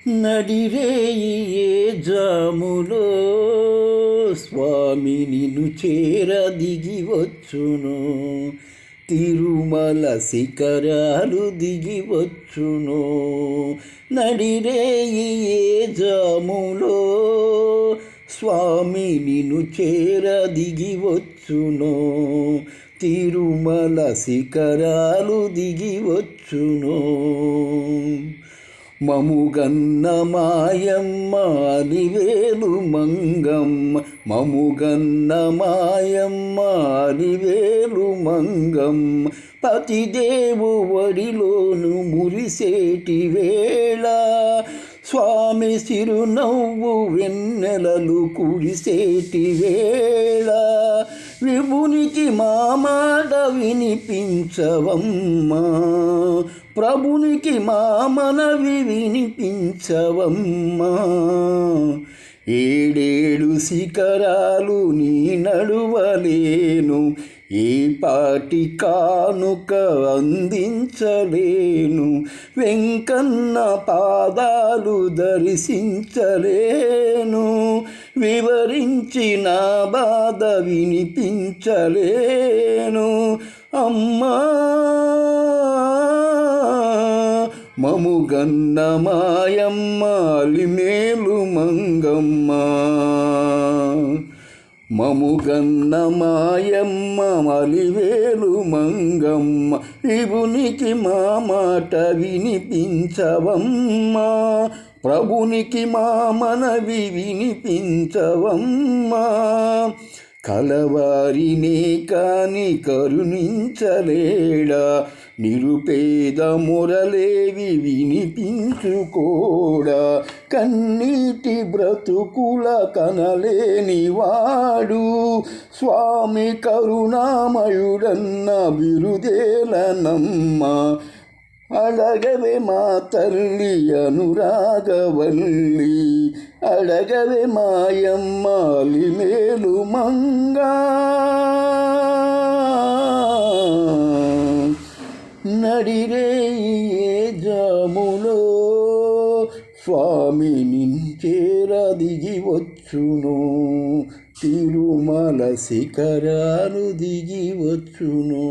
నడిరేయి ఏ జాములో స్వామి నిన్ను చేర దిగి వచ్చును. తిరుమల శిఖరాలు దిగి వచ్చును. నడిరేయి ఏ జాములో స్వామి నిన్ను చేర దిగి వచ్చును. తిరుమల శిఖరాలు దిగి వచ్చును. మముగన్న మాయమ్మ అలివేలు మంగమ్మ, మముగన్న మాయమ్మ అలివేలు మంగమ్మ, పతిదేవు వడిలోను మురిసేటి వేళ స్వామి సిరునవ్వు వెన్నెలలు కురిసేటి వేళ విభునికి మా మాట వినిపించవమ్మా, ప్రభునికి మా మనవి వినిపించవమ్మా. ఏడేడు శిఖరాలు నీ నడువలేను, ఏ పాటి కానుక అందించలేను. వెంకన్న పాదాలు దర్శించలేను, వివరించి నా బాధ వినిపించలేను. అమ్మా మముగన్న మాయమ్మ అలివేలు మంగమ్మ, మముగన్న మాయమ్మ అలివేలు మంగమ్మ, విభునికి మా మాట వినిపించవమ్మా, ప్రభునికి మా మనవి వినిపించవమ్మా. కలవారినే కాని కరుణించలేడా, నిరుపేద మొరలేవి వినిపించుకోడా. కన్నీటి బ్రతుకుల కనలేని వాడు స్వామి కరుణామయుడన్న బిరుదేలనమ్మ. అడగవే మా తల్లి అనురాగవల్లి, అడగవే మాయమ్మ అలివేలు మంగా. నడిరేయి ఏ జాములో స్వామి నించేర దిగి వచ్చును. తిరుమల శిఖరాలు దిగి వచ్చును.